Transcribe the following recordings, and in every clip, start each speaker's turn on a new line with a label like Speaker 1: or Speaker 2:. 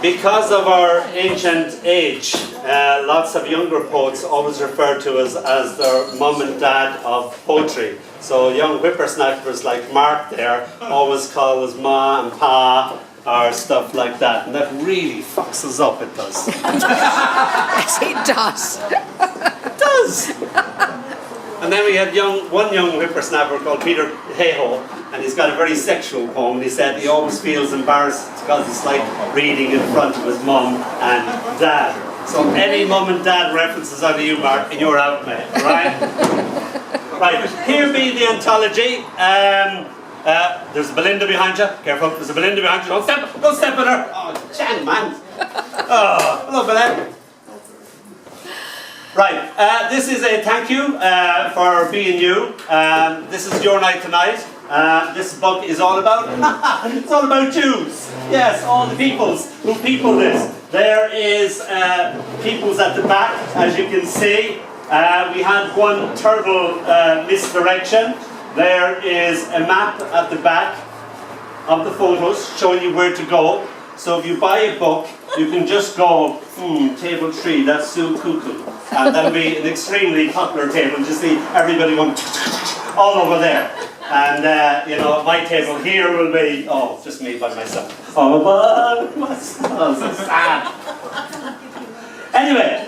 Speaker 1: Because of our ancient age, lots of younger poets always refer to us as their mum and dad of poetry. So young whippersnappers like Mark there always call us ma and pa or stuff like that. And that really fucks us up, it does.
Speaker 2: Yes, it does.
Speaker 1: It does. And then we had one young whippersnapper called Peter Hayhoe, and he's got a very sexual poem. He said he always feels embarrassed because it's like reading in front of his mum and dad. So any mum and dad references out of you, Mark, and you're out, mate, right? Right, here be the anthology. There's a Belinda behind you. Careful, there's a Belinda behind you. Don't step on her. Oh, Jan, man. Oh, hello, Belinda. Right, this is a thank you for being you. This is your night tonight. This book is all about, it's all about Jews. Yes, all the peoples who people this. There is peoples at the back, as you can see. We had one terrible misdirection. There is a map at the back of the photos showing you where to go. So if you buy a book, you can just go, table 3, that's Sue Cuckoo. And that'll be an extremely popular table. Just see everybody going all over there. And, you know, my table here will be, just me by myself. Oh, by myself. So sad. Anyway,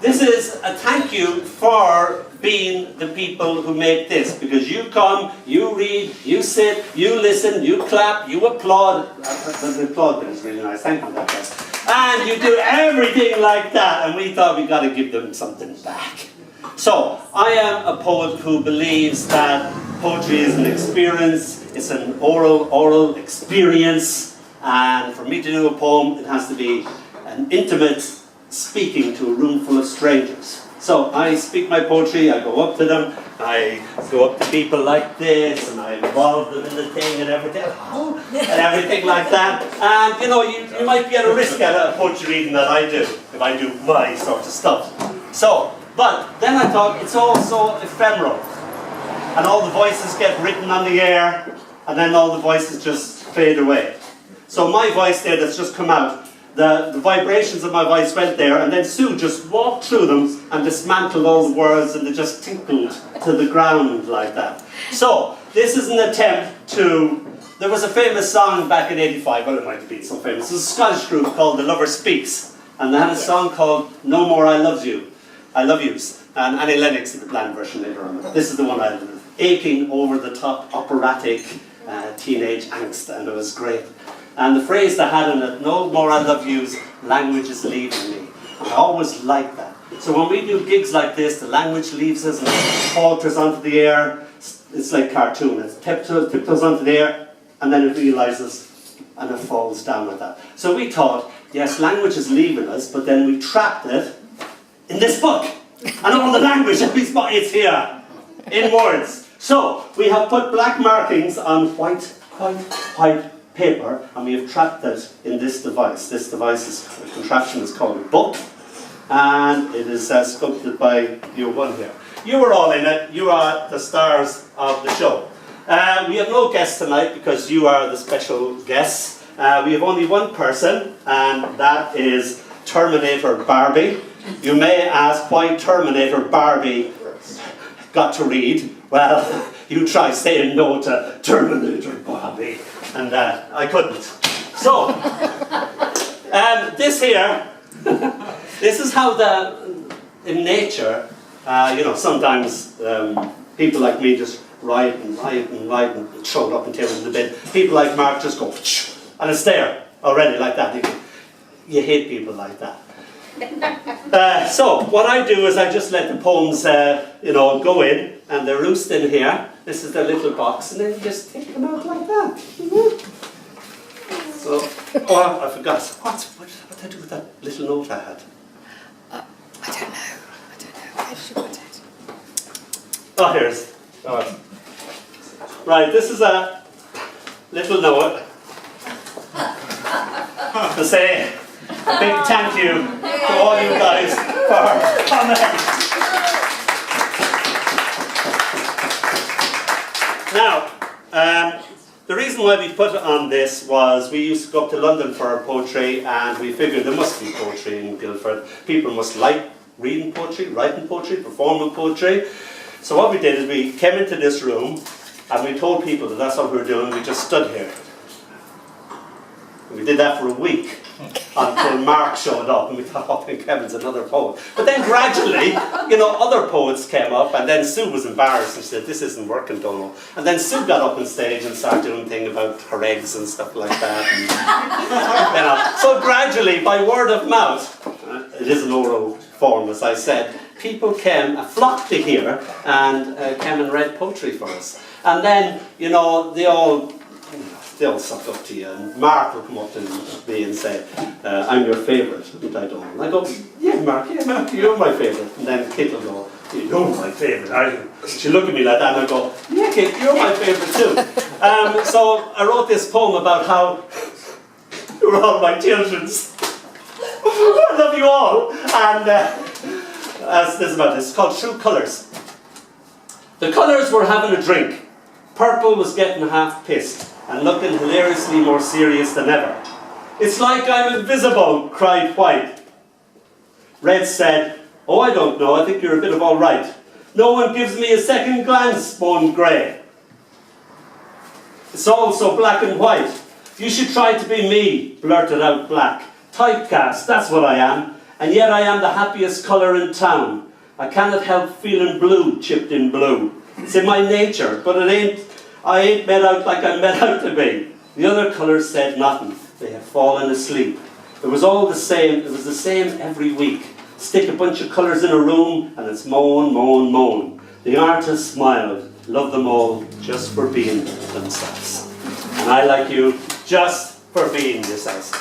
Speaker 1: this is a thank you for being the people who make this, because you come, you read, you sit, you listen, you clap, you applaud. The applaud bit is really nice. Thank you for that, guys. And you do everything like that, and we thought we got to give them something back. So I am a poet who believes that poetry is an experience. It's an oral experience, and for me to do a poem, it has to be an intimate speaking to a room full of strangers. So I speak my poetry, I go up to them, I go up to people like this, and I involve them in the thing and everything, and everything like that. And you know, you might be at a risk at a poetry reading that I do, if I do my sort of stuff. So, but then I thought it's all so ephemeral, and all the voices get written on the air, and then all the voices just fade away. So my voice there that's just come out, the vibrations of my voice went there, and then Sue just walked through them and dismantled all the words, and they just tinkled to the ground like that. So, this is an attempt to... There was a famous song back in '85, well, it might have been so famous. It was a Scottish group called The Lover Speaks, and they had a song called No More I Love Yous, and Annie Lennox did the bland version later on. This is the one I did. Aching over the top operatic teenage angst, and it was great. And the phrase they had in it, no more I love yous, language is leaving me. And I always like that. So when we do gigs like this, the language leaves us and it falters onto the air. It's like cartoon. It tiptoes onto the air, and then it realizes, and it falls down with that. So we thought, yes, language is leaving us, but then we trapped it in this book. And all the language, it's here, in words. So we have put black markings on white paper, and we have trapped it in this device. This device the contraption is called a book, and it is sculpted by you one here. You are all in it. You are the stars of the show. We have no guests tonight because you are the special guests. We have only one person, and that is Terminator Barbie. You may ask why Terminator Barbie got to read. Well, you try saying no to Terminator Barbie. And I couldn't. So, this here, this is how in nature, you know, sometimes people like me just ride and throw it up and tear it in the bin. People like Mark just go, and it's there already like that. You hate people like that. So, what I do is I just let the poems, you know, go in, and they're roost in here. This is the little box, and then you just take them out like that. So, I forgot. What did I do with that little note I had?
Speaker 2: I don't know. Where did you put it?
Speaker 1: Oh, here's. Oh. Right, this is a little note to say a big thank you to all you guys for coming. Now, the reason why we put it on this was we used to go up to London for our poetry, and we figured there must be poetry in Guildford. People must like reading poetry, writing poetry, performing poetry. So what we did is we came into this room and we told people that that's what we were doing. We just stood here. We did that for a week until Mark showed up, and we thought, oh, thank heavens, another poet. But then gradually, you know, other poets came up, and then Sue was embarrassed and she said, this isn't working, Dónall. And then Sue got up on stage and started doing things about her eggs and stuff like that. And, you know, so gradually, by word of mouth, it is an oral form, as I said, people came, flocked to here, and came and read poetry for us. And then, you know, they all suck up to you, and Mark will come up to me and say, I'm your favourite, and I don't. And I go, yeah Mark, you're my favourite. And then Kit will go, you're my favourite, are you? She'll look at me like that, and I go, yeah Kit, you're my favourite too. So I wrote this poem about how you're all my children's. I love you all. And this is about this. It's called True Colours. The colours were having a drink. Purple was getting half pissed and looking hilariously more serious than ever. It's like I'm invisible, cried White. Red said, oh, I don't know, I think you're a bit of all right. No one gives me a second glance, moaned Grey. It's all so black and white. You should try to be me, blurted out Black. Typecast, that's what I am, and yet I am the happiest colour in town. I cannot help feeling blue, chipped in Blue. It's in my nature, but I ain't made out like I'm made out to be. The other colours said nothing. They had fallen asleep. It was all the same. It was the same every week. Stick a bunch of colours in a room and it's moan, moan, moan. The artist smiled. Love them all just for being themselves. And I like you just for being yourselves.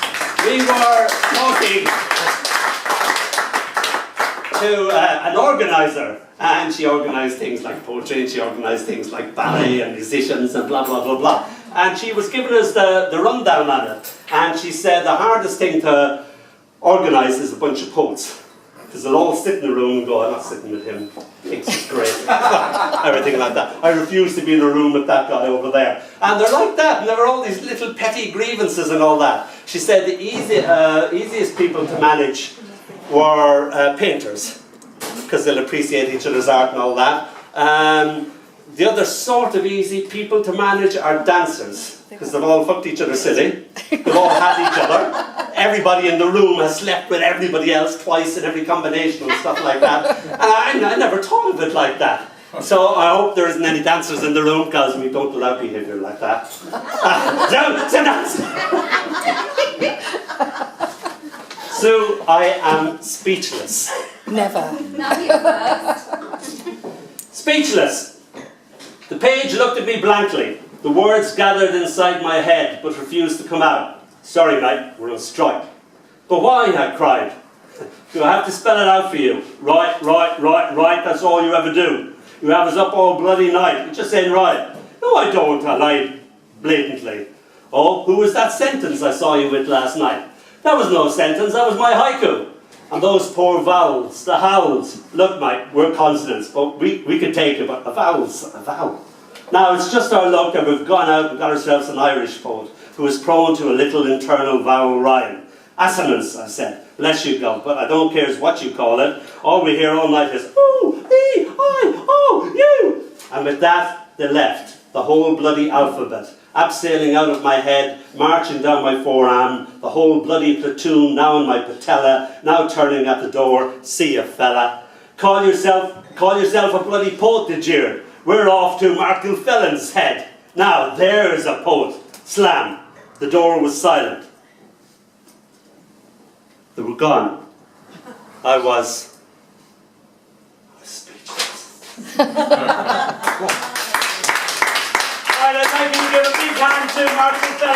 Speaker 1: We were talking to an organiser, and she organised things like poetry, and she organised things like ballet and musicians and blah, blah, blah, blah. And she was giving us the rundown on it. And she said the hardest thing to organise is a bunch of poets. Because they'll all sit in the room and go, I'm not sitting with him. Thinks he's great. Everything like that. I refuse to be in a room with that guy over there. And they're like that. And there are all these little petty grievances and all that. She said the easiest people to manage were painters. Because they'll appreciate each other's art and all that. The other sort of easy people to manage are dancers. Because they've all fucked each other silly. They've all had each other. Everybody in the room has slept with everybody else twice in every combination and stuff like that. And I never thought of it like that. So I hope there isn't any dancers in the room, because we don't allow behaviour like that. Sue, I am speechless.
Speaker 2: Never.
Speaker 1: Speechless. The page looked at me blankly. The words gathered inside my head, but refused to come out. Sorry, mate, we're on strike. But why? I cried. Do I have to spell it out for you? Right, that's all you ever do. You have us up all bloody night. You're just saying right. No, I don't, I lied blatantly. Oh, who was that sentence I saw you with last night? That was no sentence, that was my haiku. And those poor vowels, the howls. Look, mate, we're consonants, but we could take it, but a vowel's a vowel. Now, it's just our luck that we've gone out and got ourselves an Irish poet who is prone to a little internal vowel rhyme. Assonance, I said. Bless you, God, but I don't care what you call it. All we hear all night is, ooh, ee, I, oh, you. And with that, they left, the whole bloody alphabet. Abseiling out of my head, marching down my forearm, the whole bloody platoon now in my patella, now turning at the door. See ya, fella. Call yourself a bloody poet, did you? We're off to Mark Gilfillan's head. Now, there's a poet. Slam. The door was silent. They were gone. I was speechless. Right, I'd like you to give a big hand to Mark Gilfillan.